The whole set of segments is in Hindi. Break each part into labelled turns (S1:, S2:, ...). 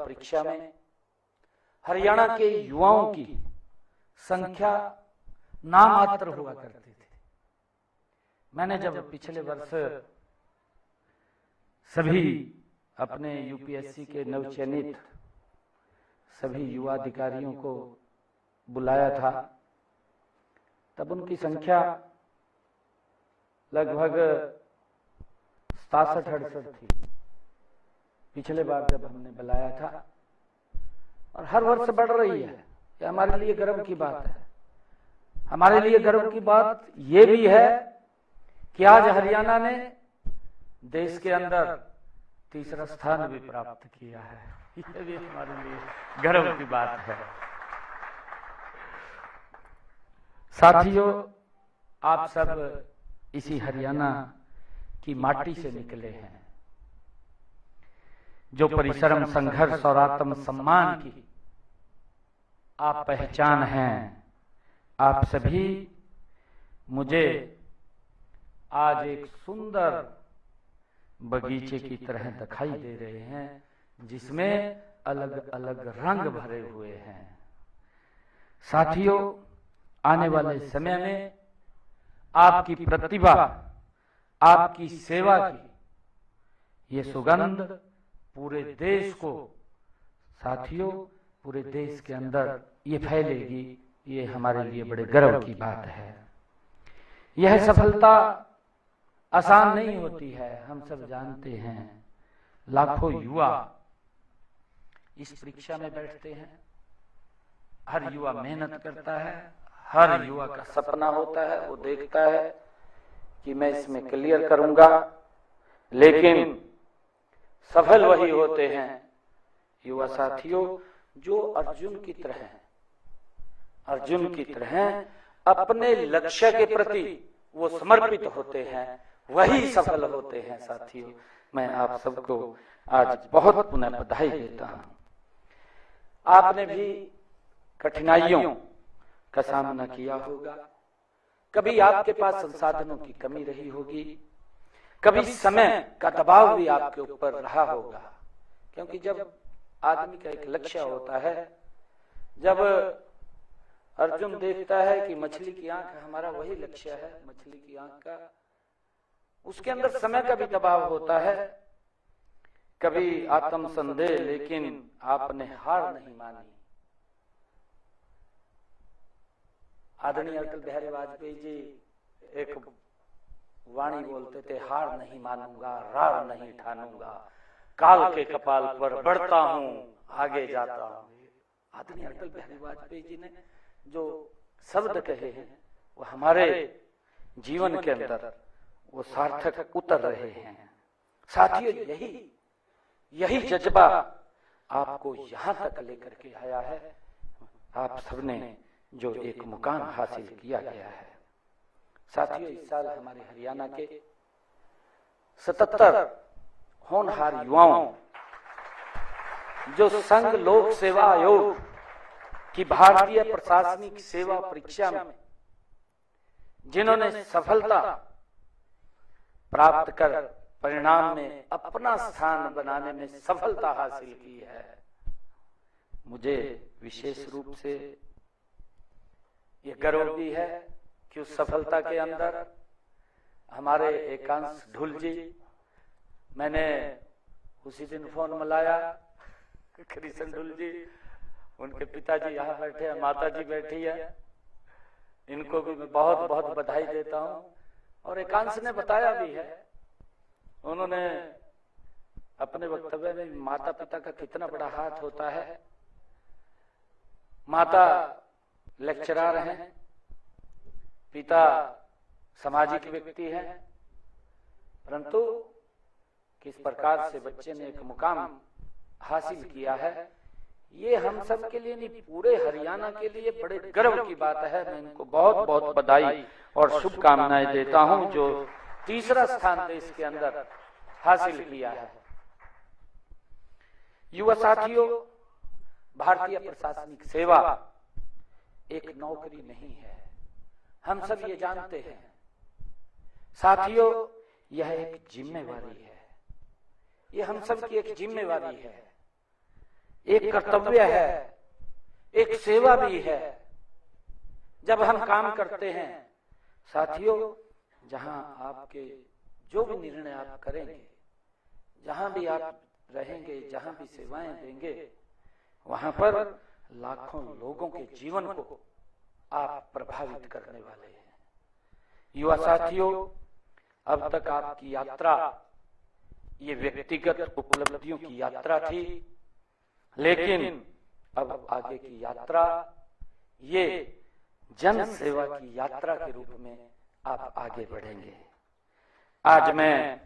S1: परीक्षा में हरियाणा के युवाओं की संख्या नामात्र हुआ करती थी। मैंने जब पिछले वर्ष सभी अपने यूपीएससी के नवचयनित सभी युवा अधिकारियों को बुलाया था, तब उनकी संख्या लगभग 67-68 थी। पिछले बार जब हमने बुलाया था, और हर वर्ष बढ़ रही है। ये हमारे लिए गर्व की बात है। हमारे लिए गर्व की बात ये भी है कि आज हरियाणा ने देश के अंदर तीसरा स्थान भी प्राप्त किया है। ये भी हमारे लिए गर्व की बात है। साथियों, आप सब इसी हरियाणा की माटी से निकले हैं, जो परिश्रम, संघर्ष और आत्म सम्मान की आप पहचान हैं। आप सभी मुझे आज एक सुंदर बगीचे की तरह दिखाई दे रहे हैं, जिसमें अलग अलग रंग भरे हुए हैं। साथियों, आने वाले समय में आपकी प्रतिभा, आपकी सेवा की ये सुगंध पूरे देश को, साथियों, पूरे देश के अंदर ये फैलेगी। ये हमारे लिए बड़े गर्व की बात है। यह सफलता आसान नहीं होती है, हम सब जानते हैं। लाखों युवा इस परीक्षा में बैठते हैं। हर युवा मेहनत करता है, हर युवा का सपना होता है, वो देखता है कि मैं इसमें क्लियर करूंगा। लेकिन सफल वही होते हैं युवा साथियों जो अर्जुन की तरह हैं। अर्जुन की तरह अपने लक्ष्य के प्रति वो समर्पित होते हैं, वही सफल होते हैं। साथियों, मैं आप सबको आज बहुत पुनः बधाई देता हूं। आपने भी कठिनाइयों का सामना किया होगा। कभी आपके पास संसाधनों की कमी रही होगी, कभी समय का दबाव भी आपके ऊपर रहा होगा। क्योंकि जब आदमी का एक लक्ष्य होता है, जब अर्जुन देखता है कि मछली की आंख हमारा वही लक्ष्य है, मछली की आंख का, उसके अंदर समय का भी दबाव होता है, कभी आत्म संदेह, लेकिन आपने हार नहीं मानी। आदरणीय अटल बिहारी वाजपेयी जी एक वाणी बोलते थे, हार नहीं मानूंगा, रार नहीं ठानूंगा, काल के कपाल पर बढ़ता हूं, आगे जाता हूं। आदरणीय अटल बिहारी वाजपेयी जी ने जो शब्द कहे हैं, वो हमारे जीवन के अंदर वो सार्थक उतर रहे हैं। साथियों, यही जज्बा आपको यहां तक लेकर के आया है। आप सबने जो एक मुकाम हासिल किया गया है। साथियों, इस साल हमारे हरियाणा के 77 होनहार युवाओं जो संघ लोक सेवा आयोग की भारतीय प्रशासनिक सेवा परीक्षा में जिन्होंने सफलता प्राप्त कर परिणाम में अपना स्थान बनाने में सफलता हासिल की है, मुझे विशेष रूप से ये गर्व भी है कि उस सफलता के अंदर हमारे एकांश ढुल जी, मैंने उसी दिन फोन मिलाया, कृष्ण ढुल जी, उनके पिताजी यहाँ बैठे हैं, माता जी बैठी है, इनको भी मैं बहुत बहुत बधाई देता हूँ। और एकांश ने बताया भी है, उन्होंने अपने वक्तव्य में माता पिता का कितना बड़ा हाथ होता है। माता लेक्चरर हैं, पिता सामाजिक व्यक्ति हैं, परंतु किस प्रकार से बच्चे ने एक मुकाम हासिल किया है, ये हम सब के लिए नहीं, पूरे हरियाणा के लिए बड़े गर्व की बात है। मैं इनको बहुत बहुत बधाई और शुभकामनाएं देता हूं जो तीसरा स्थान देश के अंदर हासिल किया है। युवा साथियों, भारतीय प्रशासनिक सेवा एक नौकरी नहीं है, हम सब ये जानते हैं। साथियों, यह एक जिम्मेवारी है, ये हम सब की एक जिम्मेवारी है। एक कर्तव्य है, एक सेवा भी है। जब हम काम करते हैं साथियों, जहां आपके जो भी निर्णय आप करेंगे, जहां भी आप रहेंगे, जहां भी सेवाएं देंगे, वहां पर लाखों लोगों के जीवन को आप प्रभावित करने वाले हैं। युवा साथियों, अब तक आपकी यात्रा ये व्यक्तिगत उपलब्धियों की यात्रा थी, लेकिन अब आगे की यात्रा ये जन सेवा की यात्रा के रूप में आप आगे बढ़ेंगे। आज मैं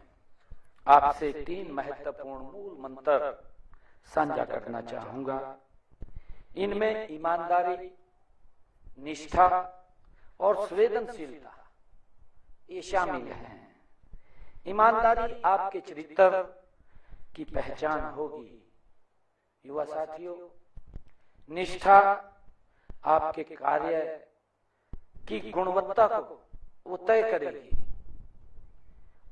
S1: आपसे 3 महत्वपूर्ण मूल मंत्र साझा करना चाहूंगा। इनमें ईमानदारी, निष्ठा और संवेदनशीलता ये शामिल हैं। ईमानदारी आपके चरित्र की पहचान होगी युवा साथियों। निष्ठा आपके कार्य की गुणवत्ता को वो तय करेगी,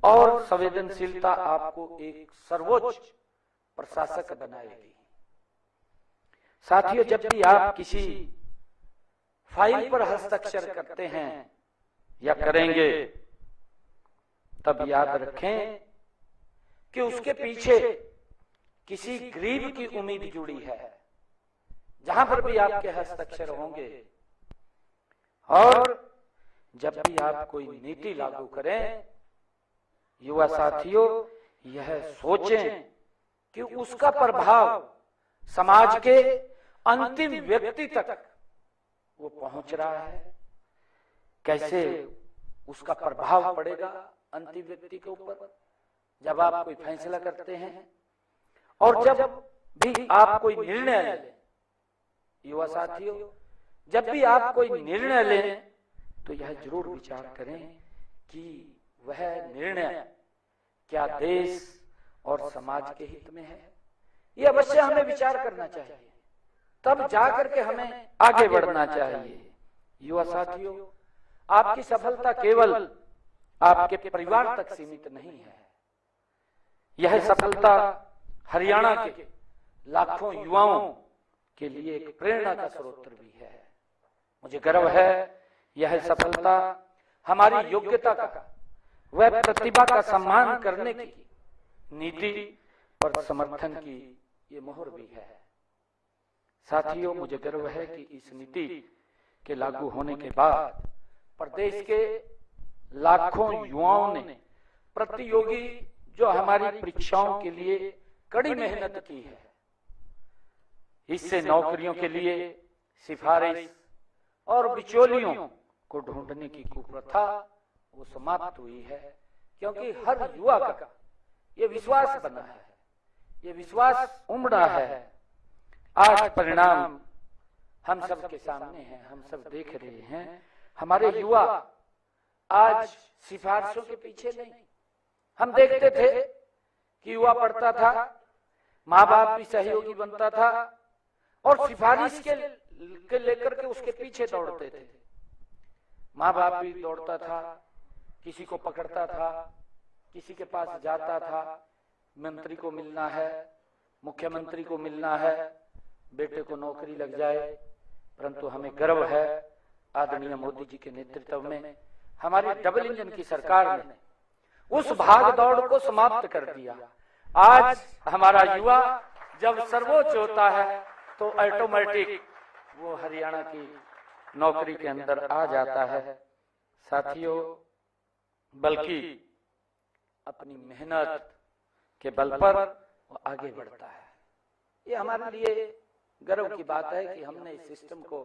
S1: और संवेदनशीलता आपको एक सर्वोच्च प्रशासक बनाएगी। साथियों, जब भी आप किसी फाइल पर हस्ताक्षर करते हैं या करेंगे, तब याद रखें कि उसके पीछे किसी गरीब की उम्मीद जुड़ी है। जहां पर भी आपके हस्ताक्षर होंगे, और जब भी आप कोई नीति लागू करें, युवा साथियों यह सोचें कि उसका प्रभाव समाज के अंतिम व्यक्ति तक वो पहुंच रहा है। कैसे उसका प्रभाव पड़ेगा अंतिम व्यक्ति के ऊपर जब आप कोई फैसला करते हैं, और जब भी आप कोई निर्णय लें। युवा साथियों, जब भी आप कोई निर्णय लें तो यह जरूर विचार करें कि वह निर्णय क्या देश और समाज के हित में है। यह अवश्य हमें विचार करना चाहिए, तब जाकर के हमें आगे बढ़ना चाहिए। युवा साथियों, आपकी सफलता केवल आपके परिवार तक सीमित नहीं है। यह सफलता हरियाणा के लाखों युवाओं के लिए एक प्रेरणा का स्रोत भी है। मुझे गर्व है, यह सफलता हमारी योग्यता का व प्रतिभा का सम्मान करने की नीति और समर्थन की ये मोहर भी है। साथियों, मुझे गर्व है कि इस नीति के लागू होने के बाद प्रदेश के लाखों युवाओं ने प्रतियोगी जो हमारी परीक्षाओं के लिए कड़ी मेहनत की है, इससे नौकरियों के लिए सिफारिश और बिचौलियों को ढूंढने की कुप्रथा वो समाप्त हुई है। क्योंकि हर युवा का ये विश्वास बना है, ये विश्वास उमड़ा है। आज परिणाम हम सब के सामने है, हम सब देख रहे हैं। हमारे युवा आज सिफारिशों के पीछे नहीं। हम देखते थे कि युवा पढ़ता था, माँ बाप भी सहयोगी बनता था, और सिफारिश के लेकर के उसके पीछे दौड़ते थे। माँ बाप भी दौड़ता था, किसी को पकड़ता था, किसी के पास जाता था, मंत्री को मिलना है, मुख्यमंत्री को मिलना है, बेटे को नौकरी लग जाए। परंतु हमें गर्व है, आदरणीय मोदी जी के नेतृत्व में हमारी डबल इंजन की सरकार ने उस भाग दौड़ को समाप्त कर दिया। आज हमारा युवा जब सर्वोच्च होता है तो ऑटोमेटिक वो हरियाणा की नौकरी के अंदर आ जाता है। साथियों, बल्कि अपनी मेहनत के बल पर वो आगे बढ़ता है। ये हमारे लिए गर्व की बात है कि हमने इस सिस्टम को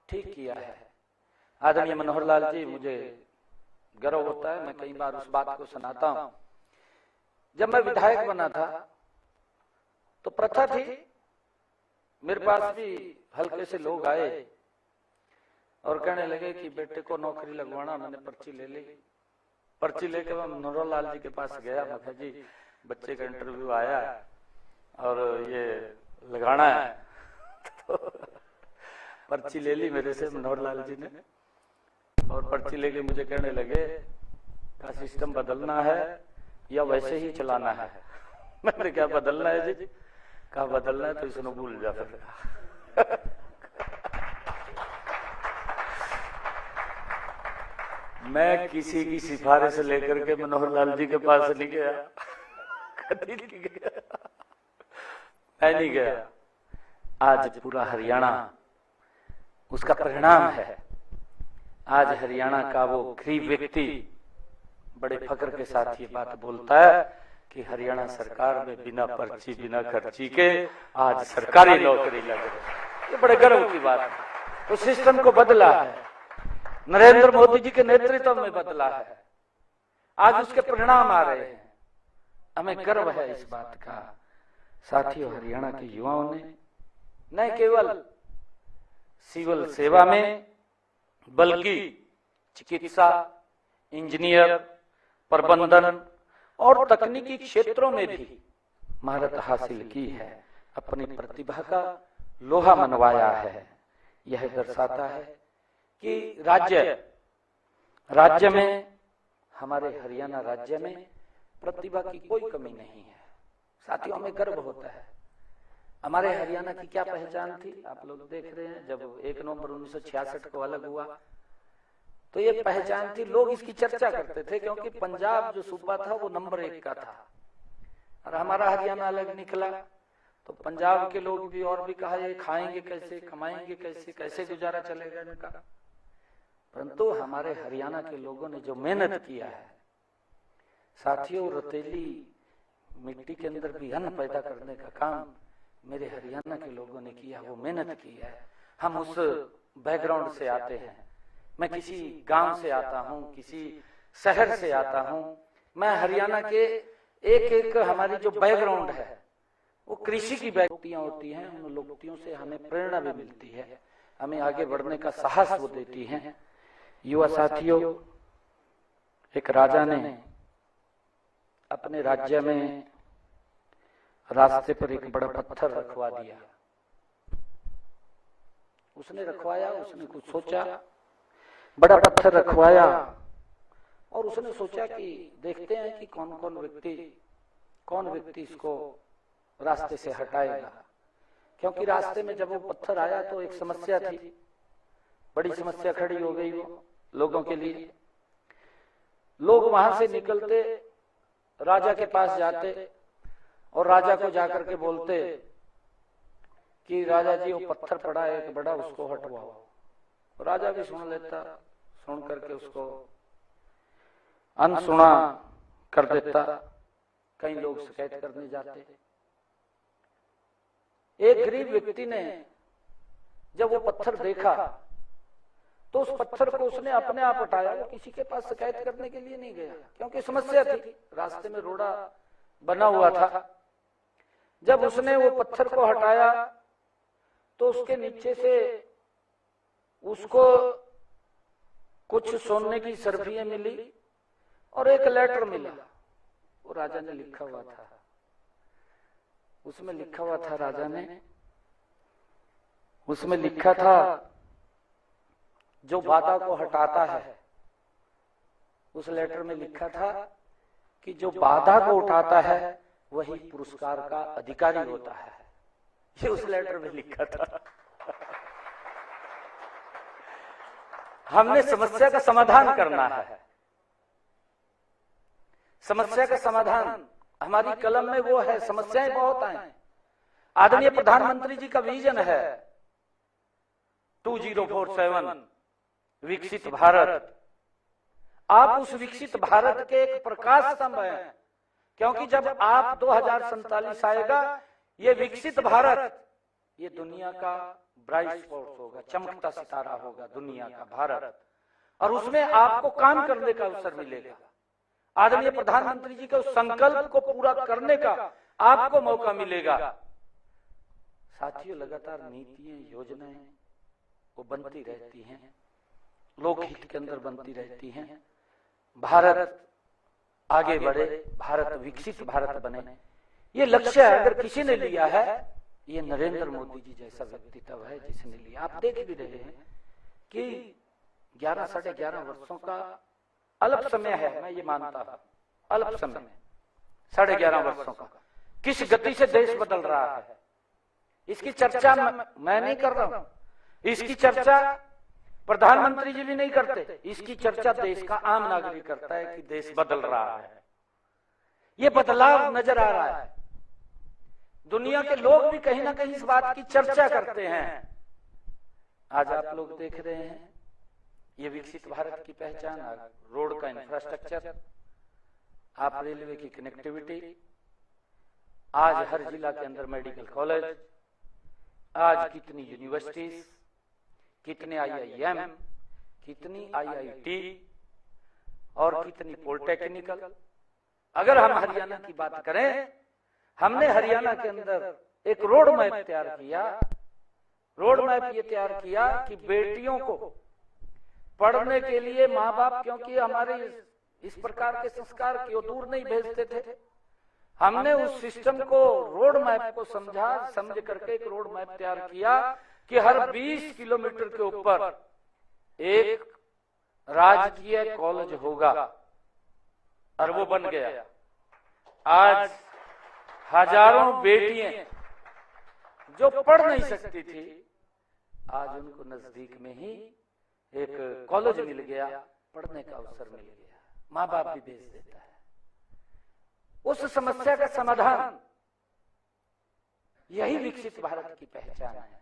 S1: ठीक किया है। आदरणीय मनोहर लाल जी, मुझे गर्व होता है, मैं कई बार उस बात को सुनाता हूं। जब मैं विधायक बना था तो प्रथा थी, मेरे पास भी हल्के से लोग आए और कहने लगे कि बेटे को नौकरी लगवाना। मैंने पर्ची ले ली। पर्ची लेकर मैं मनोहर लाल जी के पास गया। मैं कहा, जी बच्चे का इंटरव्यू आया और ये लगाना है। तो पर्ची ले ली मेरे से मनोहर लाल जी ने, और पर्ची लेके मुझे कहने लगे का सिस्टम बदलना है या वैसे ही चलाना है। मैंने क्या बदलना है जी? कहा बदलना है तो इसने भूल जा फिर। मैं किसी की सिफारिश लेकर के मनोहर लाल जी के पास नहीं गया, कभी नहीं गया, मैं नहीं गया। आज पूरा हरियाणा उसका परिणाम है। आज हरियाणा का वो गरीब व्यक्ति बड़े फख्र के साथ ये बात बोलता है कि हरियाणा सरकार में बिना पर्ची बिना खर्ची के आज सरकारी नौकरी लग रही। ये बड़े गर्व की बात है। तो सिस्टम को बदला है, नरेंद्र मोदी जी के नेतृत्व में बदला है। आज उसके परिणाम आ रहे हैं, हमें गर्व है इस बात का। साथियों, हरियाणा के युवाओं ने न केवल सिविल सेवा में बल्कि चिकित्सा, इंजीनियर, प्रबंधन और तकनीकी क्षेत्रों में भी महारत हासिल की है, अपनी प्रतिभा का लोहा मनवाया है। यह दर्शाता है कि राज्य में, हमारे हरियाणा राज्य में प्रतिभा की कोई कमी नहीं है। साथियों, हमें गर्व होता है। हमारे हरियाणा की क्या पहचान थी, आप लोग देख रहे हैं। जब 1 नवंबर 1966 को अलग हुआ तो ये पहचान थी, लोग इसकी चर्चा करते थे क्योंकि पंजाब जो सूबा था वो नंबर 1 का था और हमारा हरियाणा अलग निकला। तो पंजाब के लोग भी और भी कहा ये खाएंगे कैसे, कमाएंगे कैसे, कैसे गुजारा चलेगा इनका। परंतु हमारे हरियाणा के लोगों ने जो मेहनत किया है साथियों, रतीली मिट्टी के अंदर भी अन्न पैदा करने का काम मेरे हरियाणा के लोगों ने किया, वो मेहनत की है। हम उस बैकग्राउंड से आते हैं। मैं किसी गांव से आता हूँ, किसी शहर से आता हूँ। मैं हरियाणा के एक हमारी जो बैकग्राउंड है वो कृषि की व्यक्तियां होती हैं। उन लोगों से हमें प्रेरणा भी मिलती है, हमें आगे बढ़ने का साहस वो देती हैं। युवा साथियों, एक राजा ने अपने राज्य में रास्ते पर एक बड़ा पत्थर रखवा दिया। उसने रखवाया, उसने कुछ सोचा, बड़ा पत्थर रखवाया और उसने सोचा कि देखते हैं कि कौन व्यक्ति इसको रास्ते से हटाएगा। क्योंकि रास्ते में जब वो पत्थर आया तो एक समस्या थी, बड़ी समस्या खड़ी हो गई वो लोगों के लिए। लोग वहां से निकलते, राजा के पास जाते और राजा को जाकर के बोलते कि राजा जी वो पत्थर पड़ा है एक बड़ा, उसको हटवाओ। राजा भी सुन लेता, सुन करके उसको अनसुना कर देता। कई लोग शिकायत करने जाते। एक गरीब व्यक्ति ने जब वो पत्थर देखा तो उस पत्थर को उसने अपने आप हटाया। वो किसी के पास शिकायत करने के लिए नहीं गया क्योंकि समस्या थी, रास्ते में रोड़ा बना हुआ था। जब उसने वो पत्थर को हटाया तो उसके नीचे से उसको कुछ सोने की सर्फियां मिली और एक लेटर मिला। वो राजा ने लिखा हुआ था, उसमें लिखा हुआ था, राजा ने उसमें लिखा था, जो बाधा को हटाता है, उस लेटर में लिखा था कि जो बाधा को उठाता है वही पुरस्कार का अधिकारी होता है। ये उस लेटर में लिखा था। हमने समस्या का समाधान करना है। समस्या का समाधान हमारी कलम में वो है। समस्याएं बहुत हैं। आदरणीय प्रधानमंत्री जी का विजन है 2047 विकसित भारत। आप उस विकसित भारत के एक प्रकाश स्तंभ हैं, क्योंकि जब आप 2047 आएगा, ये विकसित भारत ये दुनिया का ब्राइट स्पॉट होगा, चमकता सितारा होगा दुनिया का भारत, और उसमें आपको काम करने का अवसर मिलेगा। आदरणीय प्रधानमंत्री जी के उस संकल्प को पूरा करने का आपको मौका मिलेगा। साथियों, लगातार नीतियां, योजनाएं वो बनती रहती हैं, लोकहित के अंदर बनती रहती हैं। भारत आगे बढ़े, भारत विकसित भारत बने, ये लक्ष्य अगर किसी ने लिया है, ये नरेंद्र मोदी जी जैसा व्यक्तित्व है जिसने लिया। आप देख भी रहे हैं कि 11 साढ़े 11 वर्षों का अल्प समय है, मैं ये मानता हूं, अल्प समय 11.5 वर्षों का किस गति से देश बदल रहा है। इसकी चर्चा मैं नहीं कर रहा हूं, इसकी चर्चा प्रधानमंत्री जी भी नहीं करते, इसकी चर्चा देश का आम नागरिक करता है कि देश बदल रहा है, ये बदलाव नजर आ रहा है। दुनिया के लोग भी कहीं ना कहीं इस बात की चर्चा करते हैं। आज आप लोग देख रहे हैं ये विकसित भारत की पहचान, रोड का इंफ्रास्ट्रक्चर, आप रेलवे की कनेक्टिविटी, आज हर जिला के अंदर मेडिकल कॉलेज, आज कितनी यूनिवर्सिटीज, कितने IIM, कितनी IIT और कितनी पॉलिटेक्निकल। अगर हम हरियाणा की बात करें, हमने हरियाणा के अंदर एक रोड मैप तैयार किया। रोड मैप ये तैयार किया कि बेटियों को पढ़ने के लिए माँ बाप, क्योंकि हमारे इस प्रकार के संस्कार क्यों दूर नहीं भेजते थे, हमने उस सिस्टम को, रोड मैप को समझ करके एक रोड मैप तैयार किया कि हर 20 किलोमीटर के ऊपर एक राजकीय कॉलेज होगा, और वो बन गया। आज हजारों बेटियां जो पढ़ नहीं सकती थी, आज उनको नजदीक में ही एक कॉलेज मिल गया, पढ़ने का अवसर मिल गया, माँ बाप भी भेज देता है। उस समस्या का समाधान, यही विकसित भारत की पहचान है,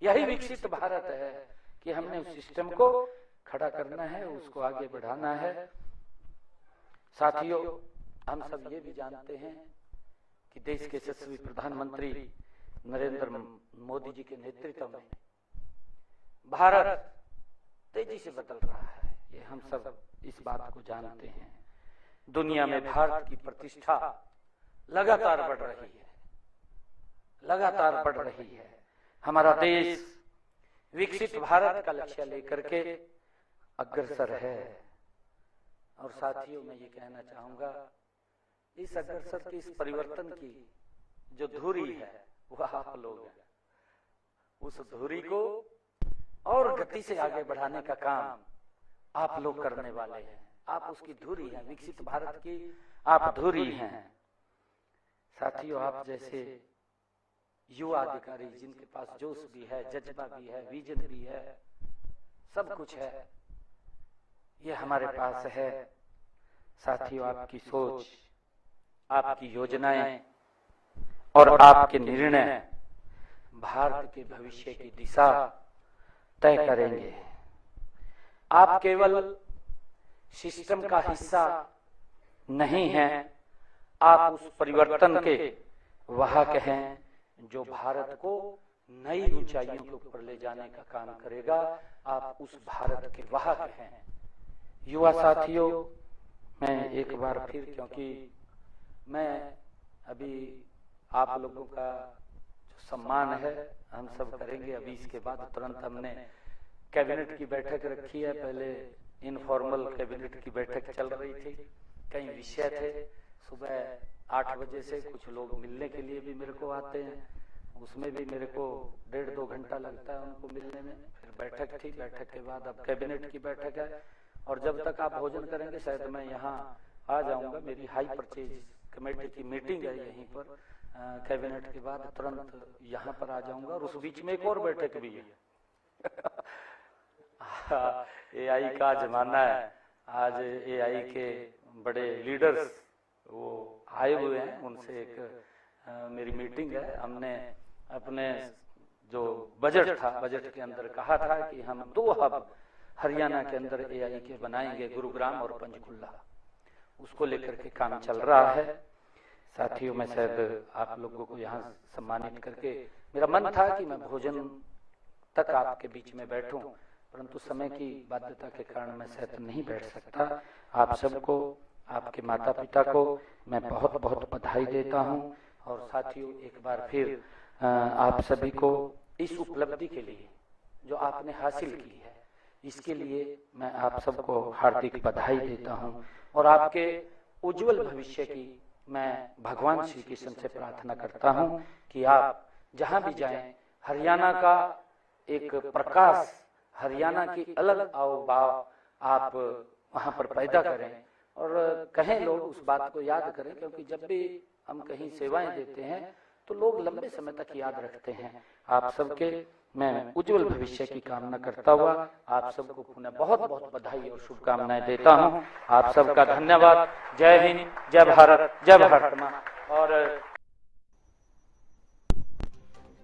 S1: यही विकसित भारत है कि हमने उस सिस्टम को खड़ा करना है, उसको आगे बढ़ाना है। साथियों, हम सब ये भी जानते हैं कि देश के यशस्वी प्रधानमंत्री नरेंद्र मोदी जी के नेतृत्व में भारत तेजी से बदल रहा है, ये हम सब इस बात को जानते हैं। दुनिया में भारत की प्रतिष्ठा लगातार बढ़ रही है, लगातार बढ़ रही है। हमारा देश विकसित भारत का लक्ष्य लेकर के अग्रसर है। और साथियों, मैं ये कहना चाहूंगा, इस अग्रसर की, इस परिवर्तन की जो धुरी है वह आप लोग हैं। उस धुरी को और गति से आगे बढ़ाने का काम आप लोग करने वाले हैं। आप उसकी धुरी हैं, विकसित भारत की आप धुरी हैं। साथियों, आप जैसे युवा अधिकारी जिनके पास जोश भी है, जज्बा भी है, विजन भी है, सब कुछ है, ये हमारे पास है। साथियों, आपकी सोच, आपकी योजनाएं और आपके निर्णय भारत के भविष्य की दिशा तय करेंगे। आप केवल सिस्टम का हिस्सा नहीं हैं, आप उस परिवर्तन के वाहक हैं जो भारत को नई ऊंचाइयों के ऊपर ले जाने का काम करेगा। आप उस भारत के वाहक हैं। युवा साथियों, मैं एक बार फिर, क्योंकि मैं अभी आप लोगों का जो सम्मान है हम सब करेंगे, अभी इसके बाद तुरंत हमने कैबिनेट की बैठक रखी है। पहले इनफॉर्मल कैबिनेट की बैठक चल रही थी, कई विषय थे। सुबह 8 बजे से कुछ लोग मिलने के लिए भी मेरे को आते हैं, उसमें भी मेरे को 1.5-2 घंटा लगता है उनको मिलने में। फिर बैठक थी, बैठक के बाद अब कैबिनेट की बैठक है, और जब तक आप भोजन करेंगे शायद मैं यहाँ आ जाऊंगा। मेरी हाई परचेज कमेटी की मीटिंग है यहीं पर, कैबिनेट के बाद तुरंत यहाँ पर आ जाऊंगा। और उस बीच में एक और बैठक भी है। AI का जमाना है, आज AI के बड़े लीडर्स वो आए हुए हैं, उनसे एक मेरी मीटिंग है। हमने अपने जो बजट था, बजट के अंदर कहा था कि हम 2 हब हरियाणा के अंदर AI के बनाएंगे, गुरुग्राम और पंचकुला। उसको लेकर के काम चल रहा है। साथियों, मैं शायद आप लोगों को यहाँ सम्मानित करके, मेरा मन था कि मैं भोजन तक आपके बीच में बैठूं, परंतु समय की बाध्यता के कारण मैं शायद नहीं बैठ सकता। आप सबको, आपके माता पिता को मैं बहुत बहुत बधाई देता हूं। और साथियों, एक बार फिर आप सभी को इस उपलब्धि के लिए जो आपने हासिल की है, इसके लिए मैं आप सबको हार्दिक बधाई देता हूं। और आपके उज्जवल भविष्य की मैं भगवान श्री कृष्ण से प्रार्थना करता हूं कि आप जहां भी जाएं, हरियाणा का एक प्रकाश, हरियाणा की अलग आओ आप वहां पर पैदा करें। और कहें लोग, उस बात को याद करें, क्योंकि जब भी हम कहीं सेवाएं देते हैं तो लोग लंबे समय तक याद रखते हैं। आप सबके मैं उज्जवल भविष्य की कामना करता हुआ आप सबको पुनः बहुत बहुत बधाई और शुभकामनाएं देता हूं। आप सबका धन्यवाद। जय हिंद, जय भारत, जय भारत मां। और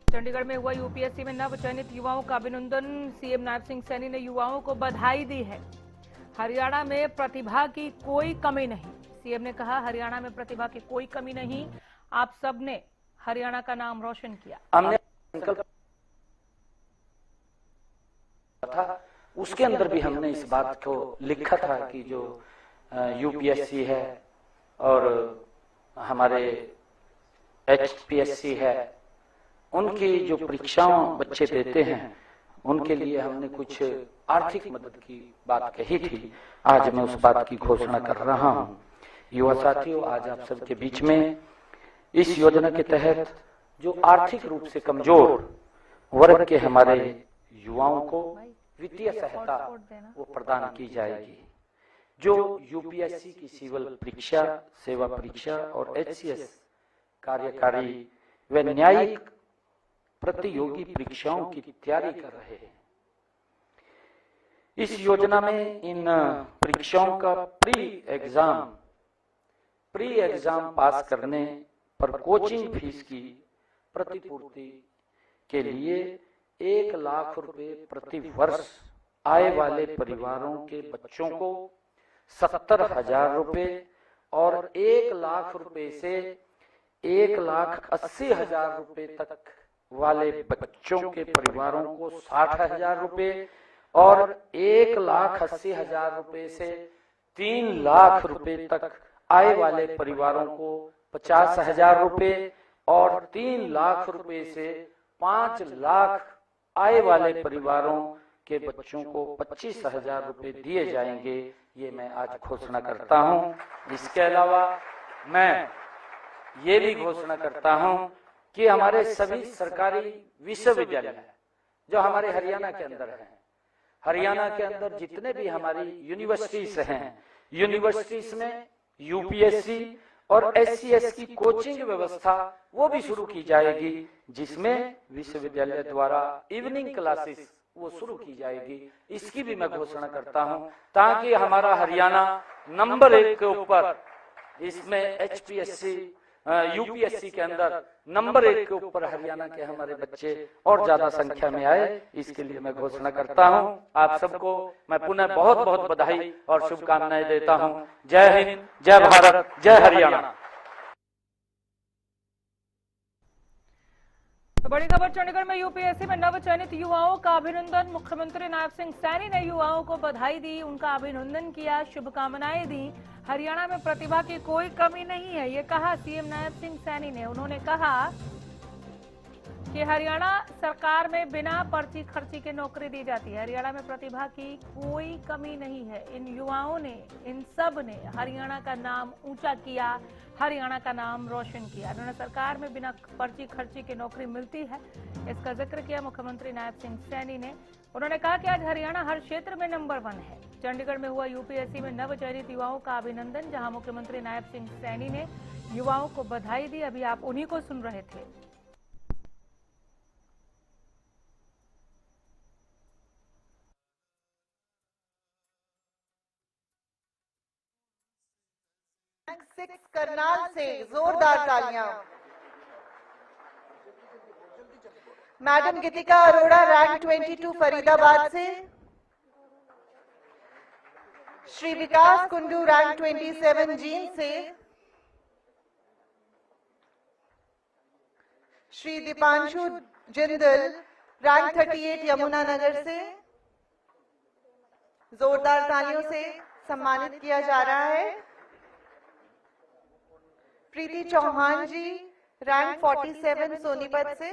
S2: चंडीगढ़ में हुआ यूपीएससी में नव चयनित युवाओं का अभिनंदन। सीएम नायब सिंह सैनी ने युवाओं को बधाई दी है। हरियाणा में प्रतिभा की कोई कमी नहीं। सीएम ने कहा, हरियाणा में प्रतिभा की कोई कमी नहीं, आप सबने हरियाणा का नाम रोशन किया।
S1: हमने संकल्प था, उसके अंदर भी हमने इस बात को लिखा था कि जो यूपीएससी है और हमारे एचपीएससी है, उनकी जो परीक्षाओं बच्चे देते हैं उनके लिए हमने कुछ आर्थिक मदद की बात कही थी। आज मैं उस बात की घोषणा कर रहा हूं। युवा साथियों, आज आप सबके बीच में इस योजना के तहत जो आर्थिक रूप से कमजोर वर्ग के हमारे युवाओं को वित्तीय सहायता वो प्रदान की जाएगी। जो यूपीएससी की सिविल परीक्षा, सेवा परीक्षा और एचसीएस कार्यकारी व न्यायिक प्रतियोगी परीक्षाओं की तैयारी कर रहे हैं, इस योजना में इन परीक्षाओं का प्री एग्जाम पास करने पर कोचिंग फीस की प्रतिपूर्ति के लिए 1 लाख रुपए प्रति वर्ष आय वाले परिवारों के बच्चों को 70,000 रुपए और 1 लाख रुपए से 1,80,000 रुपए तक वाले बच्चों के परिवारों को 60,000 रुपए और 1,80,000 रुपए से 3 लाख रुपए तक आय वाले परिवारों को 50,000 रुपए और 3 लाख रुपए से 5 लाख आय वाले परिवारों के बच्चों को 25,000 रुपए दिए जाएंगे। ये मैं आज घोषणा करता हूं। इसके अलावा मैं ये भी घोषणा करता हूं कि हमारे सभी सरकारी विश्वविद्यालय जो हमारे हरियाणा के अंदर हैं, हरियाणा के अंदर जितने भी हमारी यूनिवर्सिटीज हैं, यूनिवर्सिटीज में यूपीएससी और एचसीएस की कोचिंग व्यवस्था वो भी शुरू की जाएगी, जिसमें विश्वविद्यालय द्वारा इवनिंग क्लासेस वो शुरू की जाएगी। इसकी भी मैं घोषणा करता हूं, ताकि हमारा हरियाणा नंबर 1 के ऊपर, इसमें एचपीएससी यूपीएससी के अंदर नंबर 1 के ऊपर हरियाणा के हमारे बच्चे और ज्यादा संख्या में आए। इसके लिए मैं घोषणा करता हूं। आप सबको मैं पुनः बहुत बहुत बधाई और शुभकामनाएं देता हूं। जय हिंद, जय भारत, जय हरियाणा।
S2: तो बड़ी खबर, चंडीगढ़ में यूपीएससी में नव चयनित युवाओं का अभिनंदन। मुख्यमंत्री नायब सिंह सैनी ने युवाओं को बधाई दी, उनका अभिनंदन किया, शुभकामनाएं दी। हरियाणा में प्रतिभा की कोई कमी नहीं है, ये कहा सीएम नायब सिंह सैनी ने। उन्होंने कहा कि हरियाणा सरकार में बिना पर्ची खर्ची के नौकरी दी जाती है। हरियाणा में प्रतिभा की कोई कमी नहीं है। इन युवाओं ने, इन सब ने हरियाणा का नाम ऊंचा किया, हरियाणा का नाम रोशन किया। उन्होंने सरकार में बिना पर्ची खर्ची के नौकरी मिलती है, इसका जिक्र किया मुख्यमंत्री नायब सिंह सैनी ने। उन्होंने कहा कि आज हरियाणा हर क्षेत्र में नंबर 1 है। चंडीगढ़ में हुआ यूपीएससी में नव चयनित युवाओं का अभिनंदन, जहां मुख्यमंत्री नायब सिंह सैनी ने युवाओं को बधाई दी। अभी आप उन्हीं को सुन रहे थे।
S3: रैंक 6 करनाल से जोरदार तालियां। मैडम गीतिका अरोड़ा रैंक 22 फरीदाबाद से। श्री विकास कुंडू रैंक 27 जींद से। श्री दीपांशु जिंदल रैंक 38 यमुनानगर से। जोरदार तालियों से सम्मानित किया जा रहा है। प्रीति चौहान जी रैंक 47 सोनीपत से।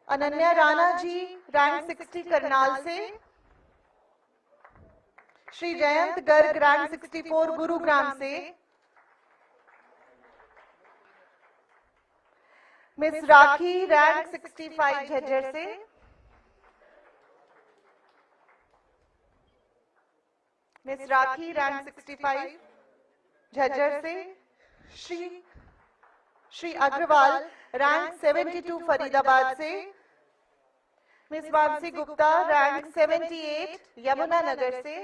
S3: अनन्या राणा जी रैंक 60 करनाल से। श्री जयंत गर्ग रैंक 64 गुरुग्राम से। मिस राखी रैंक 65 झज्जर से। मिस राखी रैंक 65 झज्जर से। श्री अग्रवाल रैंक 72 फरीदाबाद से, मिस वापसी गुप्ता रैंक 78 यमुनानगर से,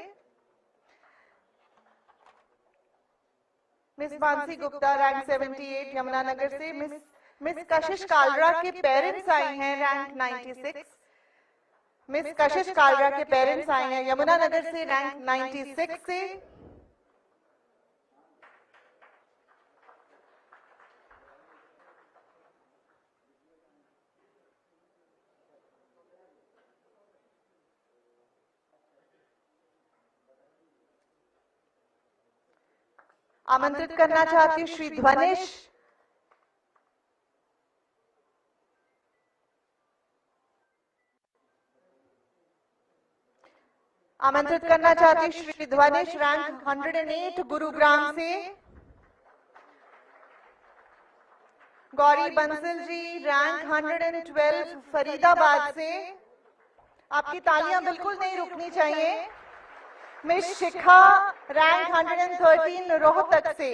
S3: मिस वापसी गुप्ता रैंक 78 यमुनानगर से, मिस कशिश कालरा के पेरेंट्स आए हैं रैंक 96, मिस कशिश कालरा के पेरेंट्स आए हैं यमुनानगर से रैंक 96 से। आमंत्रित करना चाहती हूँ श्री ध्वनिश, आमंत्रित करना चाहती हूँ श्री ध्वनिश रैंक 108 गुरुग्राम से, गौरी बंसल जी रैंक 112 फरीदाबाद से। आपकी तालियां बिल्कुल नहीं रुकनी चाहिए। मिस शिखा रैंक 113 रोहतक से,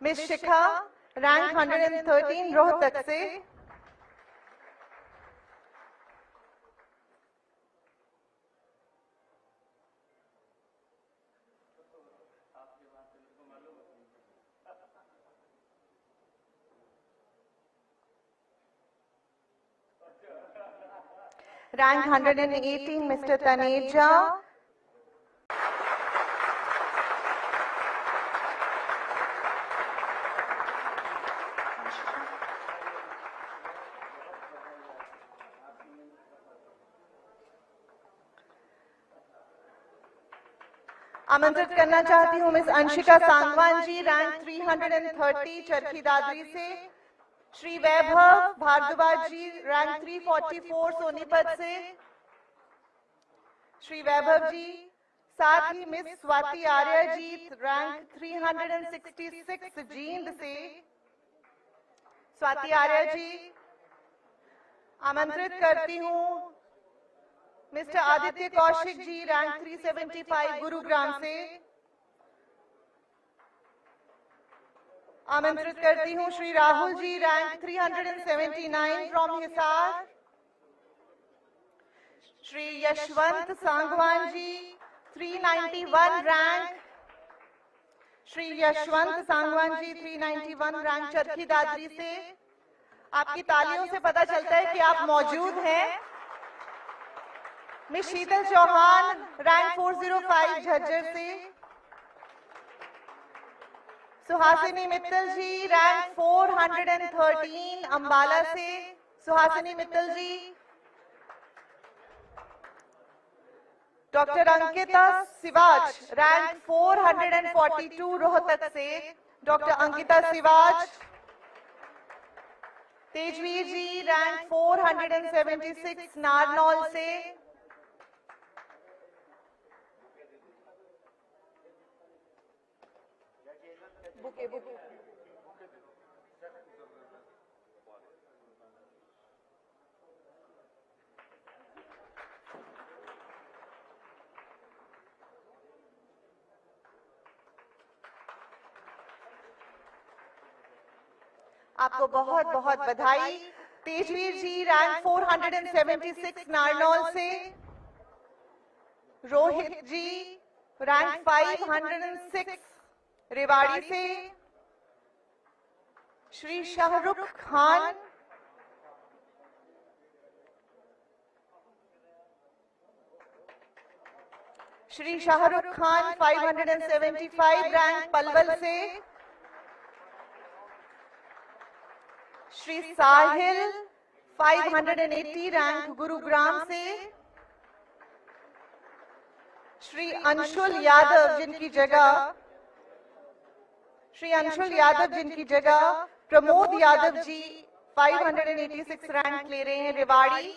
S3: मिस शिखा रैंक 113 रोहतक से। रैंक 118 मिस्टर तनेजा, आमंत्रित करना चाहती हूँ मिस अंशिका सांगवान जी रैंक 330 चरखी दादरी से, श्री वैभव भारद्वाज जी रैंक 344 सोनीपत से, श्री वैभव जी। साथ ही मिस स्वाति आर्य जी रैंक 366 जींद से, स्वाति आर्य जी। आमंत्रित करती हूँ मिस्टर आदित्य कौशिक जी रैंक 375 गुरुग्राम से, आमंत्रित करती हूँ Shri Rahul ji rank 379 from Hisar, Shri Yashwant Sangwan ji 391 rank, Shri Yashwant Sangwan ji 391 rank चरखी दादरी से। आपकी तालियों से पता चलता है कि आप मौजूद हैं। मिस शीतल चौहान रैंक 405 झज्जर से, सुहासिनी मित्तल जी रैंक 413 अंबाला से, सुहासिनी मित्तल जी। डॉक्टर अंकिता सिवाज रैंक 442 रोहतक से, डॉक्टर अंकिता सिवाज। तेजवीर जी रैंक 476 नारनौल से, आपको बहुत बहुत बधाई। तेजवीर जी रैंक 476 नारनौल से, रोहित जी रैंक 506 रेवाड़ी से, श्री शाहरुख खान श्री शाहरुख खान 575 रैंक पलवल से, श्री साहिल 580 रैंक गुरुग्राम से, श्री अंशुल यादव जिनकी जगह प्रमोद यादव जी 586 रैंक ले रहे हैं रेवाड़ी।